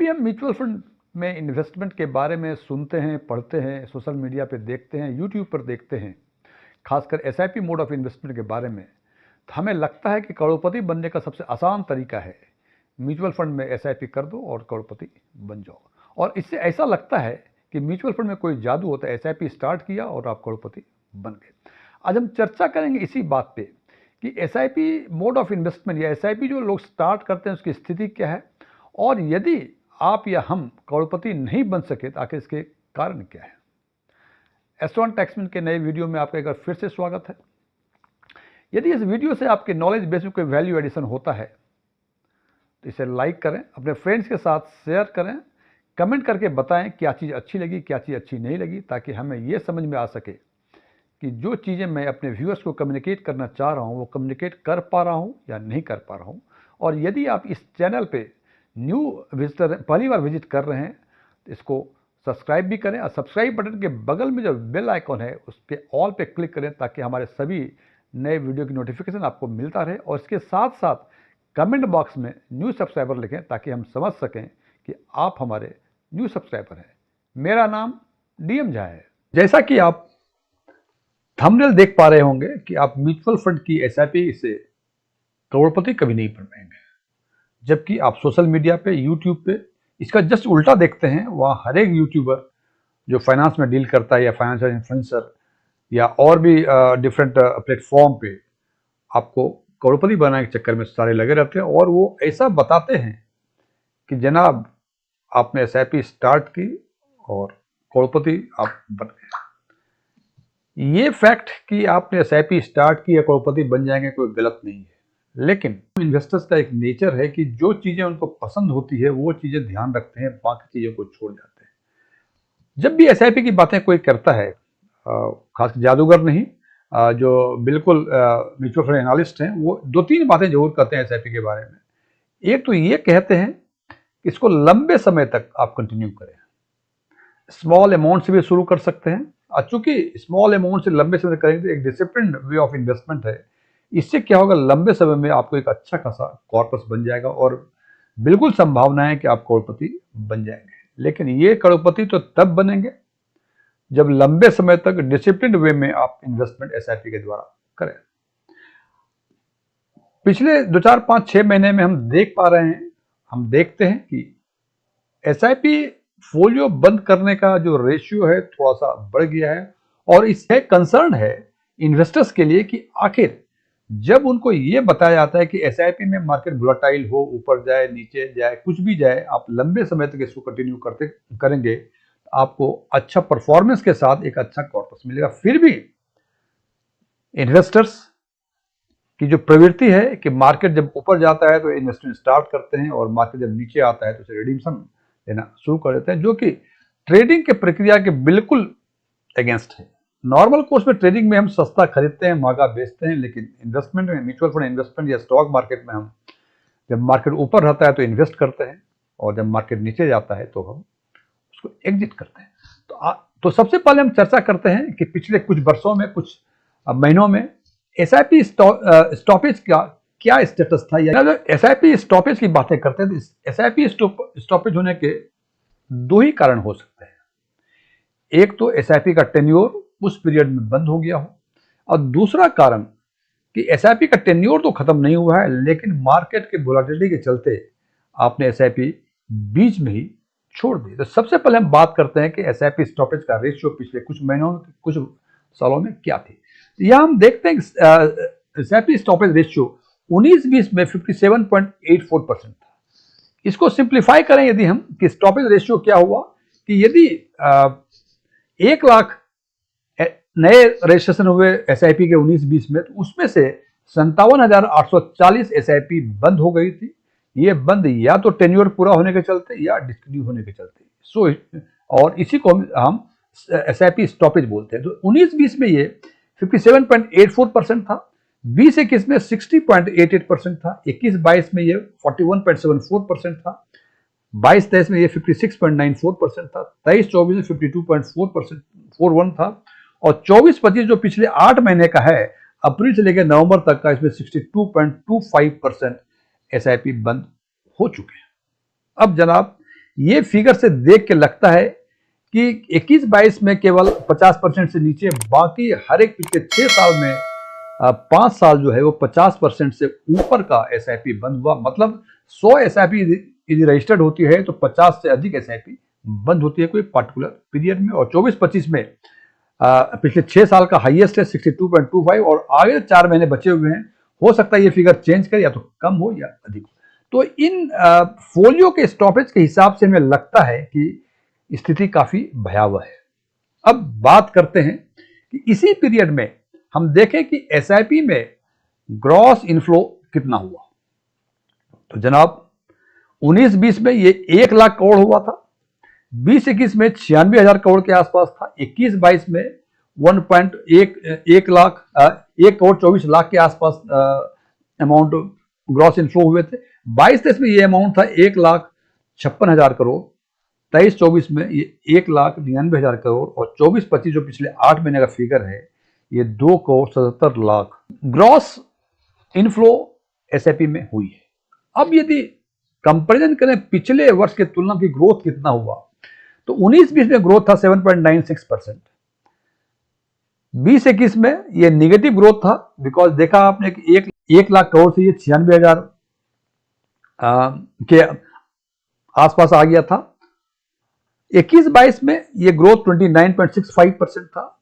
भी हम mutual fund में इन्वेस्टमेंट के बारे में सुनते हैं, पढ़ते हैं, सोशल मीडिया पे देखते हैं, यूट्यूब पर देखते हैं, खासकर एसआईपी मोड ऑफ इन्वेस्टमेंट के बारे में, तो हमें लगता है कि करोड़पति बनने का सबसे आसान तरीका है म्यूचुअल फंड में एसआईपी कर दो और करोड़पति बन जाओ। और इससे ऐसा लगता है कि म्यूचुअल फंड में कोई जादू होता है, एसआईपी स्टार्ट किया और आप करोड़पति बन गए। आज हम चर्चा करेंगे इसी बात पे कि एसआईपी मोड ऑफ इन्वेस्टमेंट या एसआईपी जो लोग स्टार्ट करते हैं उसकी स्थिति क्या है, और यदि आप या हम करोड़पति नहीं बन सके तो आखिर इसके कारण क्या है। एस्ट्रॉन टैक्समैन के नए वीडियो में आपका एक बार फिर से स्वागत है। यदि इस वीडियो से आपके नॉलेज बेस में कोई वैल्यू एडिशन होता है तो इसे लाइक करें, अपने फ्रेंड्स के साथ शेयर करें, कमेंट करके बताएं क्या चीज़ अच्छी लगी, क्या चीज़ अच्छी नहीं लगी, ताकि हमें ये समझ में आ सके कि जो चीज़ें मैं अपने व्यूअर्स को कम्युनिकेट करना चाह रहा हूँ वो कम्युनिकेट कर पा रहा हूँ या नहीं कर पा रहा हूँ। और यदि आप इस चैनल पे न्यू विजिटर पहली बार विजिट कर रहे हैं तो इसको सब्सक्राइब भी करें, और सब्सक्राइब बटन के बगल में जो बेल आइकॉन है उस पर ऑल पे क्लिक करें ताकि हमारे सभी नए वीडियो की नोटिफिकेशन आपको मिलता रहे। और इसके साथ साथ कमेंट बॉक्स में न्यू सब्सक्राइबर लिखें ताकि हम समझ सकें कि आप हमारे न्यू सब्सक्राइबर हैं। मेरा नाम डीएम झा है। जैसा कि आप थंबनेल देख पा रहे होंगे कि आप म्यूचुअल फंड की एसआईपी से करोड़पति कभी नहीं बन पाएंगे, जबकि आप सोशल मीडिया पे, यूट्यूब पे इसका जस्ट उल्टा देखते हैं। वहाँ हर एक यूट्यूबर जो फाइनेंस में डील करता है या फाइनेंशियल इन्फ्लुएंसर या और भी डिफरेंट प्लेटफॉर्म पे आपको करोड़पति बनाने के चक्कर में सारे लगे रहते हैं, और वो ऐसा बताते हैं कि जनाब आपने एसआईपी स्टार्ट की और करोड़पति आप बन गए। ये फैक्ट कि आपने एसआईपी स्टार्ट की या करोड़पति बन जाएंगे कोई गलत नहीं है, लेकिन इन्वेस्टर्स का एक नेचर है कि जो चीज़ें उनको पसंद होती है वो चीज़ें ध्यान रखते हैं, बाकी चीज़ों को छोड़ जाते हैं। जब भी एसआईपी की बातें कोई करता है, खास जादूगर नहीं, जो बिल्कुल म्यूचुअल फंड एनालिस्ट हैं, वो दो तीन बातें जरूर कहते हैं एसआईपी के बारे में। एक तो ये कहते हैं कि इसको लंबे समय तक आप कंटिन्यू करें, स्मॉल अमाउंट से भी शुरू कर सकते हैं। चूंकि स्मॉल अमाउंट से लंबे समय करेंगे तो एक डिसिप्लिन वे ऑफ इन्वेस्टमेंट है। इससे क्या होगा, लंबे समय में आपको एक अच्छा खासा कॉर्पस बन जाएगा और बिल्कुल संभावना है कि आप करोड़पति बन जाएंगे। लेकिन ये करोड़पति तो तब बनेंगे जब लंबे समय तक डिसिप्लिन वे में आप इन्वेस्टमेंट एसआईपी के द्वारा करें। पिछले 2, 4, 5, 6 महीने में हम देख पा रहे हैं, हम देखते हैं कि एसआईपी फोलियो बंद करने का जो रेशियो है थोड़ा सा बढ़ गया है। और इससे कंसर्न है इन्वेस्टर्स के लिए कि आखिर जब उनको ये बताया जाता है कि एसआईपी में मार्केट वोलेटाइल हो, ऊपर जाए, नीचे जाए, कुछ भी जाए, आप लंबे समय तक इसको कंटिन्यू करेंगे, आपको अच्छा परफॉर्मेंस के साथ एक अच्छा कॉर्पस मिलेगा। फिर भी इन्वेस्टर्स की जो प्रवृत्ति है कि मार्केट जब ऊपर जाता है तो इन्वेस्टमेंट स्टार्ट करते हैं, और मार्केट जब नीचे आता है तो उसे रिडीम्शन लेना शुरू कर देते हैं, जो कि ट्रेडिंग के प्रक्रिया के बिल्कुल अगेंस्ट है। नॉर्मल कोर्स में ट्रेडिंग में हम सस्ता खरीदते हैं, महंगा बेचते हैं, लेकिन इन्वेस्टमेंट में, म्यूचुअल फंड इन्वेस्टमेंट या स्टॉक मार्केट में हम जब मार्केट ऊपर रहता है तो इन्वेस्ट करते हैं, और जब मार्केट नीचे जाता है तो हम उसको एग्जिट करते हैं। तो सबसे पहले हम चर्चा करते हैं कि पिछले कुछ वर्षों में, कुछ महीनों में एसआईपी स्टॉपेज का क्या स्टेटस था। या एसआईपी स्टॉपेज की बातें करते हैं तो एसआईपी स्टॉपेज होने के दो ही कारण हो सकते हैं। एक तो एसआईपी का टेन्योर उस पीरियड में बंद हो गया हो, और दूसरा कारण कि एसआईपी का टेन्योर तो खत्म नहीं हुआ है, लेकिन मार्केट के वोलेटिलिटी के चलते आपने एसआईपी बीच में ही छोड़ दी। तो सबसे पहले हम बात करते हैं कि एसआईपी स्टॉपेज का रेशियो पिछले कुछ महीनों, कुछ सालों में क्या थी। यहां हम देखते हैं कि एसआईपी स्टॉपेज रेशियो 19-20 में 57.84% था। इसको सिंप्लीफाई करें यदि हम, कि स्टॉपेज रेशियो क्या हुआ कि यदि 1 लाख नए रजिस्ट्रेशन हुए एसआईपी के 19-20 में, तो उसमें से 57,840 एसआईपी बंद हो गई थी। ये बंद या तो टेन्योर पूरा होने के चलते या डिस्कन्टिन्यू होने के चलते। और इसी को हम एसआईपी स्टॉपेज बोलते हैं। तो 19-20 में ये 57.84% था, 20-21 में 60.88% था, 21-22 में ये 41.74% था, 22-23 में ये 56.94% था, 23-24 में 52.41 था, और 24-25 जो पिछले 8 महीने का है, अप्रैल से लेकर नवंबर तक का, इसमें 62.25% एसआईपी बंद हो चुके हैं। अब जनाब ये फिगर से देख के लगता है कि 21-22 में केवल 50% से नीचे, बाकी हर एक पिछले 6 साल में 5 साल जो है वो 50% से ऊपर का एसआईपी बंद हुआ। मतलब 100 एसआईपी यदि रजिस्टर्ड होती है तो 50 से अधिक एसआईपी बंद होती है कोई पर्टिकुलर पीरियड में। और 24-25 में पिछले 6 साल का हाईएस्ट है 62.25 और आगे 4 महीने बचे हुए हैं। हो सकता है ये फिगर चेंज करे, या तो कम हो या अधिक हो। तो इन फोलियो के स्टॉपेज के हिसाब से हमें लगता है कि स्थिति काफी भयावह है। अब बात करते हैं कि इसी पीरियड में हम देखें कि एसआईपी में ग्रॉस इनफ्लो कितना हुआ। तो जनाब 19-20 में ये 1 लाख करोड़ हुआ था, 20-21 में 96,000 करोड़ के आसपास था, 21-22 में 1 लाख 1 करोड़ 24 लाख के आसपास अमाउंट ग्रॉस इनफ्लो हुए थे। 22-23 में ये अमाउंट था 1,56,000 करोड़, 23-24 में ये 1,99,000 करोड़ और 24-25 जो पिछले 8 महीने का फिगर है ये 2 crore 77 lakh gross inflow SIP में हुई है। अब यदि कंपैरिजन करें पिछले वर्ष के तुलना की ग्रोथ कितना हुआ, तो 19-20 में ग्रोथ था 7.96%, 20-21 में ये निगेटिव ग्रोथ था, बिकॉज देखा आपने कि 1 लाख करोड़ से ये 96,000 के आसपास आ गया था। 21-22 में ये ग्रोथ 29.65% था,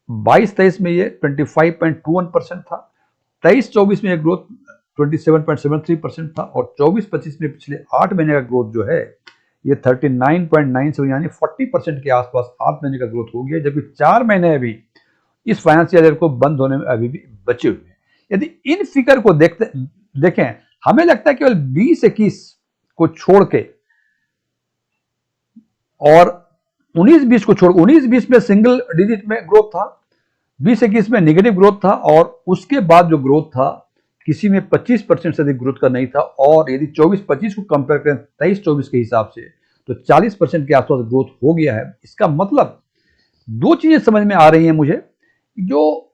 22-23 में ये 25.21% था, 23-24 में ये ग्रोथ 27.73% था और 24-25 में पिछले 8 महीने का ग्रोथ जो है ये 39.97 यानी 40% के आसपास 8 महीने का ग्रोथ हो गया, जबकि 4 महीने अभी इस फाइनेंशियल ईयर को बंद होने में अभी भी बचे हुए हैं। यदि इन फिगर को देखें, हमें लगता है केवल 20-21 को छोड़ के और 19-20 को छोड़, 19-20 में सिंगल डिजिट में ग्रोथ था, 20-21 में नेगेटिव ग्रोथ था और उसके बाद जो ग्रोथ था किसी में 25% से अधिक ग्रोथ का नहीं था। और यदि 24-25 को कंपेयर करें 23-24 के हिसाब से तो 40% के आसपास ग्रोथ हो गया है। इसका मतलब 2 चीजें समझ में आ रही हैं मुझे। जो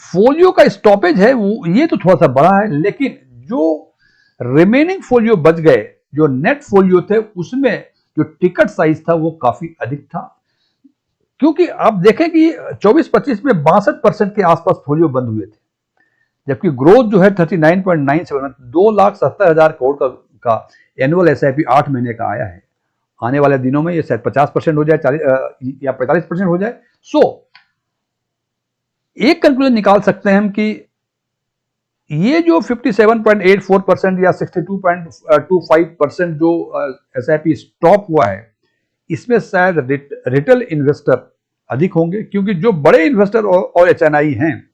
फोलियो का स्टॉपेज है वो ये तो थोड़ा सा बड़ा है, लेकिन जो रिमेनिंग फोलियो बच गए, जो नेट फोलियो थे, उसमें जो टिकट साइज था वो काफी अधिक था। क्योंकि आप देखें कि 24-25 में 62% के आसपास फोलियो बंद हुए थे, जबकि ग्रोथ जो है 39.97 2,70,000 करोड़ का एनुअल एसआईपी 8 महीने का आया है। आने वाले दिनों में ये शायद 50% हो जाए, 40 या 45% हो जाए। एक कंक्लूजन निकाल सकते हैं हम कि ये जो 57.84% या 62.25% जो एसआईपी स्टॉप हुआ है, इसमें शायद रिटेल इन्वेस्टर अधिक होंगे, क्योंकि जो बड़े इन्वेस्टर और एचएनआई हैं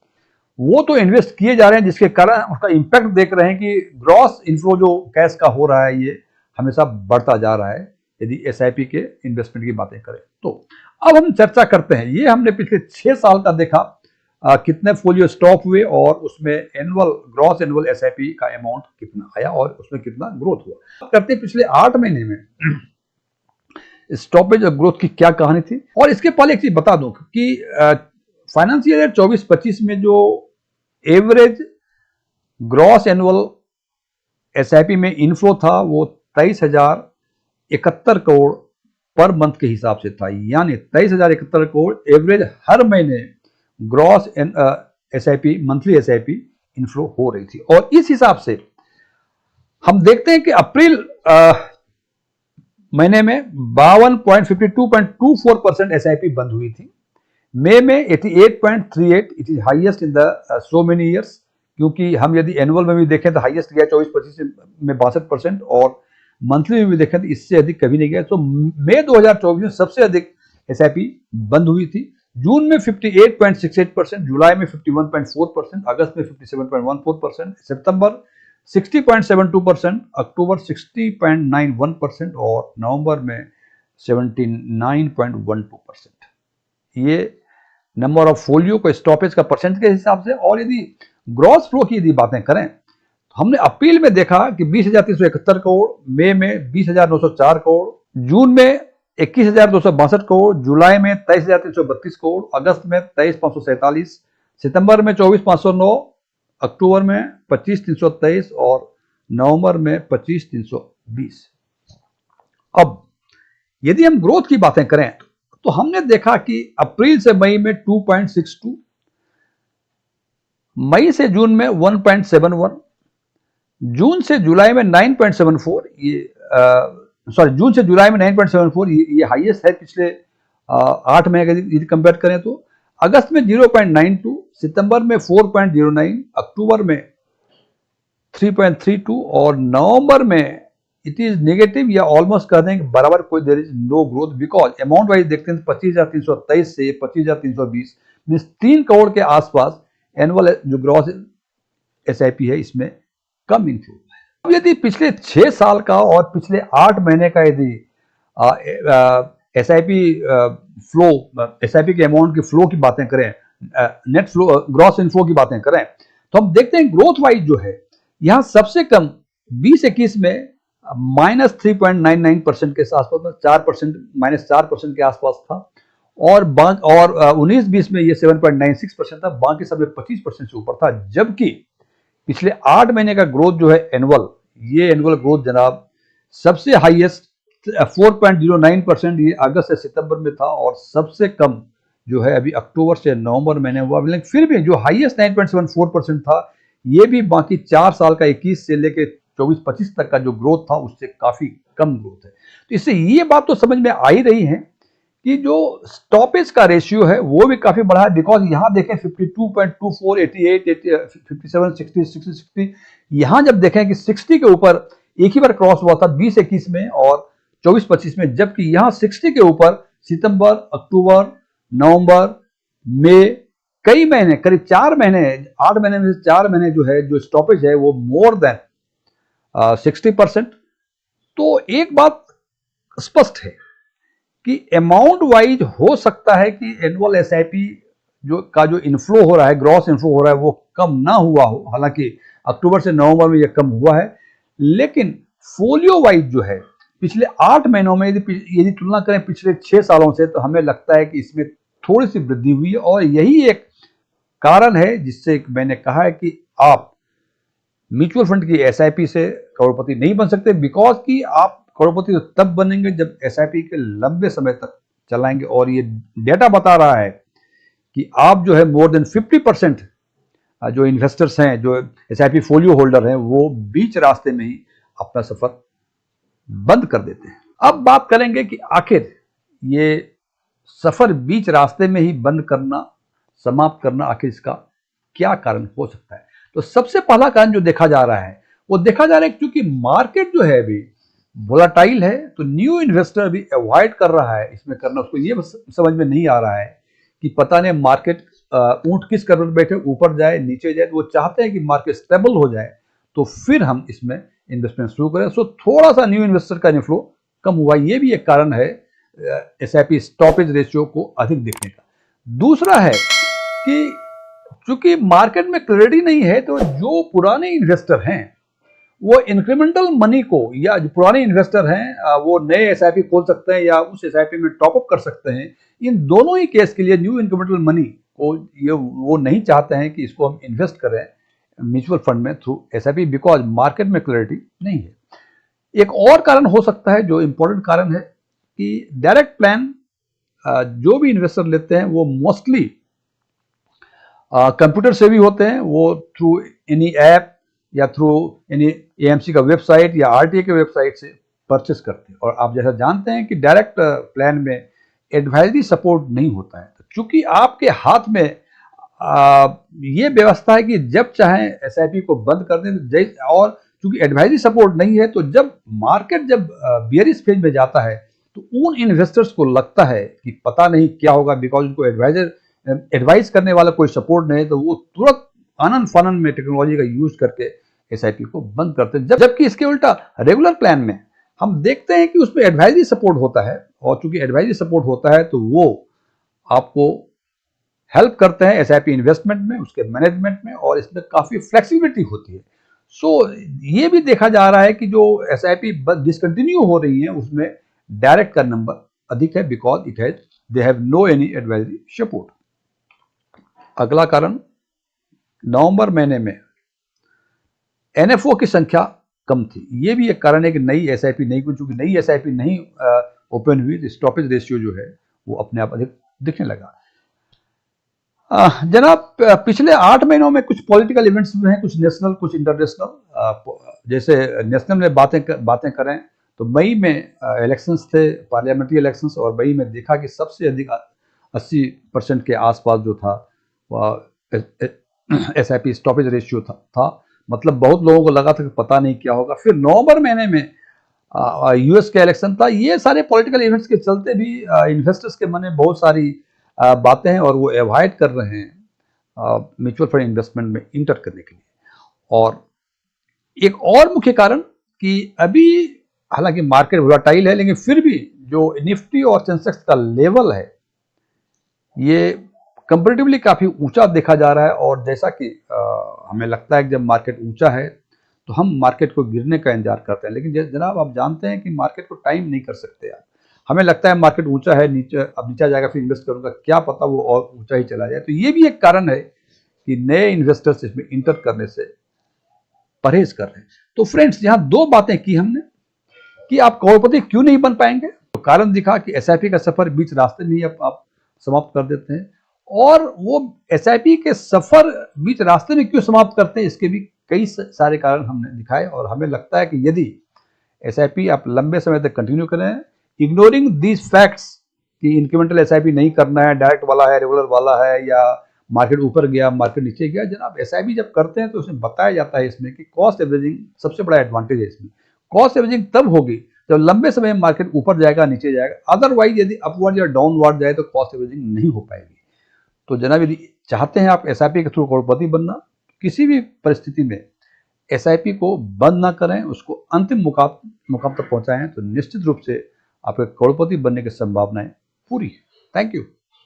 वो तो इन्वेस्ट किए जा रहे हैं, जिसके कारण उसका इंपैक्ट देख रहे हैं कि ग्रॉस इनफ्लो जो कैश का हो रहा है ये हमेशा बढ़ता जा रहा है यदि एसआईपी के इन्वेस्टमेंट की बातें करें तो। अब हम चर्चा करते हैं, ये हमने पिछले 6 साल का देखा कितने फोलियो स्टॉप हुए और उसमें ग्रॉस एनुअल एसआईपी का अमाउंट कितना आया और उसमें कितना ग्रोथ हुआ। करते पिछले 8 महीने में स्टॉपेज और ग्रोथ की क्या कहानी थी। और इसके पहले एक चीज बता दूं कि फाइनेंशियल ईयर 24-25 में जो एवरेज ग्रॉस एनुअल एसआईपी में इनफ्लो था वो 23,071 करोड़ पर मंथ के हिसाब से था, यानी 23,071 करोड़ एवरेज हर महीने gross SIP monthly SIP inflow हो रही थी। और इस हिसाब से हम देखते हैं कि अप्रैल महीने में 52.52.24% एसआईपी बंद हुई थी, मई में 88.38, it is highest in the so many years, क्योंकि हम यदि एनुअल में भी देखें तो हाईएस्ट गया 24-25 में 62% और मंथली में भी देखें तो इससे अधिक कभी नहीं गया। तो मई 2024 में सबसे अधिक एसआईपी बंद हुई थी। जून में 58.68%, जुलाई में 51.4%, अगस्त में 57.14%, सितंबर 60.72%, अक्टूबर 60.91% और नवंबर में 79.12%। ये नंबर ऑफ फोलियो को स्टॉपेज का परसेंट के हिसाब से। और यदि ग्रॉस फ्लो की यदि बातें करें तो हमने अप्रैल में देखा कि 20,371 करोड़, मई में 20,904 करोड़, जून में 21,262 करोड़, जुलाई में 23,332 करोड़, अगस्त में 23,547, सितंबर में 24,509, अक्टूबर में 25,323 और नवंबर में 25,320। अब यदि हम ग्रोथ की बातें करें तो हमने देखा कि अप्रैल से मई में 2.62, मई से जून में 1.71, जून से जुलाई में 9.74, जून से जुलाई में 9.74, ये हाईएस्ट है पिछले 8 महीने का यदि कंपेयर करें तो। अगस्त में 0.92, सितंबर में 4.09, अक्टूबर में 3.32 और नवंबर में इट इज नेगेटिव या ऑलमोस्ट कर दें बराबर, कोई there is no growth. Because amount wise देखते हैं 25,323 से 25,320 मीन 3 करोड़ के आसपास एनुअल जो ग्रॉस एसआईपी है इसमें कम इनफ्लो है। अब यदि पिछले 6 साल का और पिछले 8 महीने का यदि एसआईपी फ्लो, एसआईपी के अमाउंट की फ्लो की बातें करें, नेट फ्लो, ग्रॉस इनफ्लो की बातें करें, तो हम देखते हैं ग्रोथ वाइज जो है यहां सबसे कम 2021 में -3.99% के आसपास में, 4%, -4% के आसपास था, और 19-20 में ये 7.96% था, बाकी सब 25% से ऊपर था। जबकि पिछले 8 महीने का ग्रोथ जो है एनुअल, ये एनुअल ग्रोथ जनाब सबसे हाईएस्ट 4.09% ये अगस्त से सितंबर में था, और सबसे कम जो है अभी अक्टूबर से नवंबर महीने हुआ। लेकिन फिर भी जो हाईएस्ट 9.74% था, ये भी बाकी 4 साल का 21 से लेके 24-25 तक का जो ग्रोथ था उससे काफी कम ग्रोथ है। तो इससे ये बात तो समझ में आ ही रही है कि जो स्टॉपेज का रेशियो है वो भी काफी बढ़ा है। बिकॉज यहां देखें 52.24, 88, 57, 60, 60, यहां जब देखें कि 60 के ऊपर एक ही बार क्रॉस हुआ था 20-21 में और 24-25 में, जबकि यहां 60 के ऊपर सितंबर, अक्टूबर, नवंबर, मई, कई महीने, करीब 4 महीने, 8 महीने में से 4 महीने जो है जो स्टॉपेज है वो मोर देन 60%। तो एक बात स्पष्ट है कि अमाउंट वाइज हो सकता है कि एनुअल एसआईपी जो इनफ्लो हो रहा है, ग्रॉस इनफ्लो हो रहा है, वो कम ना हुआ हो। हालांकि अक्टूबर से नवंबर में यह कम हुआ है, लेकिन फोलियो वाइज जो है पिछले 8 महीनों में यदि तुलना करें पिछले 6 सालों से, तो हमें लगता है कि इसमें थोड़ी सी वृद्धि हुई है। और यही एक कारण है जिससे मैंने कहा है कि आप म्यूचुअल फंड की एसआईपी से करोड़पति नहीं बन सकते। बिकॉज कि आप करोड़पति तो तब बनेंगे जब एसआईपी के लंबे समय तक चलाएंगे, और ये डेटा बता रहा है कि आप जो है मोर देन 50% जो इन्वेस्टर्स हैं, जो एसआईपी फोलियो होल्डर हैं, वो बीच रास्ते में ही अपना सफर बंद कर देते हैं। अब बात करेंगे कि आखिर ये सफर बीच रास्ते में ही बंद करना, समाप्त करना, आखिर इसका क्या कारण हो सकता है। तो सबसे पहला कारण जो देखा जा रहा है वो देखा जा रहा है क्योंकि मार्केट जो है अभी वोलाटाइल है, तो न्यू इन्वेस्टर अभी अवॉइड कर रहा है इसमें करना। उसको ये समझ में नहीं आ रहा है कि पता नहीं मार्केट ऊंट किस कदम पर बैठे, ऊपर जाए नीचे जाए। तो वो चाहते हैं कि मार्केट स्टेबल हो जाए तो फिर हम इसमें इन्वेस्टमेंट शुरू करें। सो थोड़ा सा न्यू इन्वेस्टर का इनफ्लो कम हुआ, ये भी एक कारण है एसआईपी स्टॉपेज रेशियो को अधिक दिखने का। दूसरा है कि चूंकि मार्केट में क्लैरिटी नहीं है, तो जो पुराने इन्वेस्टर हैं वो इंक्रीमेंटल मनी को, या जो पुराने इन्वेस्टर हैं वो नए एसआईपी खोल सकते हैं या उस एसआईपी में टॉप अप कर सकते हैं। इन दोनों ही केस के लिए न्यू इंक्रीमेंटल मनी को वो नहीं चाहते हैं कि इसको हम इन्वेस्ट करें म्यूचुअल फंड में थ्रू एसआईपी, बिकॉज मार्केट में क्लैरिटी नहीं है। एक और कारण हो सकता है जो इंपॉर्टेंट कारण है कि डायरेक्ट प्लान जो भी इन्वेस्टर लेते हैं वो मोस्टली कंप्यूटर से भी होते हैं। वो थ्रू एनी ऐप या थ्रू एनी एएमसी का वेबसाइट या आरटीए के वेबसाइट से परचेस करते हैं। और आप जैसा जानते हैं कि डायरेक्ट प्लान में एडवाइजरी सपोर्ट नहीं होता है। तो चूंकि आपके हाथ में ये व्यवस्था है कि जब चाहें एसआईपी को बंद कर दें, और चूंकि एडवाइजरी सपोर्ट नहीं है, तो जब मार्केट जब बियरिश फेज में जाता है तो उन इन्वेस्टर्स को लगता है कि पता नहीं क्या होगा, बिकॉज उनको एडवाइस करने वाला कोई सपोर्ट नहीं है, तो वो तुरंत आनन फानन में टेक्नोलॉजी का यूज करके एसआईपी को बंद करते हैं। जबकि इसके उल्टा रेगुलर प्लान में हम देखते हैं कि उसमें एडवाइजरी सपोर्ट होता है, और चूंकि एडवाइजरी सपोर्ट होता है तो वो आपको हेल्प करते हैं एसआईपी इन्वेस्टमेंट में, उसके मैनेजमेंट में, और इसमें काफी फ्लेक्सिबिलिटी होती है। सो ये भी देखा जा रहा है कि जो एसआईपी डिसकंटिन्यू हो रही है उसमें डायरेक्ट का नंबर अधिक है, because they have no any advisory support. अगला कारण, नवंबर महीने में एनएफओ की संख्या कम थी। ये भी एक कारण है कि नई एसआईपी नहीं, चूंकि नई एसआईपी नहीं ओपन हुई तो स्टॉपेज रेशियो जो है वो अपने आप अधिक दिखने लगा। जनाब, पिछले 8 महीनों में कुछ पॉलिटिकल इवेंट्स हुए हैं, कुछ नेशनल कुछ इंटरनेशनल। जैसे नेशनल में बातें करें तो मई में इलेक्शंस थे, पार्लियामेंट्री इलेक्शंस, और मई में देखा कि सबसे अधिक 80% के आसपास जो था एसआईपी स्टॉपेज रेशियो था। मतलब बहुत लोगों को लगा था कि पता नहीं क्या होगा। फिर नवंबर महीने में यूएस का इलेक्शन था। ये सारे पॉलिटिकल इवेंट्स के चलते भी इन्वेस्टर्स के मन में बहुत सारी बातें हैं और वो एवॉइड कर रहे हैं म्यूचुअल फंड इन्वेस्टमेंट में इंटर करने के लिए। और एक और मुख्य कारण कि अभी हालांकि मार्केट वोलाटाइल है, लेकिन फिर भी जो निफ्टी और सेंसेक्स का लेवल है ये कंपैरेटिवली काफी ऊंचा देखा जा रहा है। और जैसा कि हमें लगता है कि जब मार्केट ऊंचा है तो हम मार्केट को गिरने का इंतजार करते हैं, लेकिन जनाब आप जानते हैं कि मार्केट को टाइम नहीं कर सकते यार। हमें लगता है मार्केट ऊंचा है, नीचे अब नीचा जाएगा फिर इन्वेस्ट करूंगा, क्या पता वो और ऊंचा ही चला जाए। तो ये भी एक कारण है कि नए इन्वेस्टर्स इसमें इंटर करने से परहेज कर रहे हैं। तो फ्रेंड्स, यहाँ 2 बातें की हमने कि आप करोड़पति क्यों नहीं बन पाएंगे, तो कारण दिखा कि एसआईपी का सफर बीच रास्ते में ही आप समाप्त कर देते हैं, और वो एसआईपी के सफर बीच रास्ते में क्यों समाप्त करते हैं इसके भी कई सारे कारण हमने दिखाए। और हमें लगता है कि यदि एसआईपी आप लंबे समय तक कंटिन्यू करें, इग्नोरिंग दीज फैक्ट्स कि इंक्रीमेंटल एसआईपी नहीं करना है, डायरेक्ट वाला है, रेगुलर वाला है, या मार्केट ऊपर गया मार्केट नीचे गया। जनाब एसआईपी जब करते हैं तो उसमें बताया जाता है इसमें कि कॉस्ट एवरेजिंग सबसे बड़ा एडवांटेज है इसमें। कॉस्ट एवरेजिंग तब होगी जब लंबे समय में मार्केट ऊपर जाएगा नीचे जाएगा, अदरवाइज यदि अपवर्ड या डाउनवर्ड जाए तो कॉस्ट एवरेजिंग नहीं हो पाएगी। तो जनाब यदि चाहते हैं आप एसआईपी के थ्रू करोड़पति बनना, किसी भी परिस्थिति में एसआईपी को बंद ना करें, उसको अंतिम मुकाम तक पहुंचाएं, तो निश्चित रूप से आपके करोड़पति बनने की संभावनाएं पूरी है। Thank you.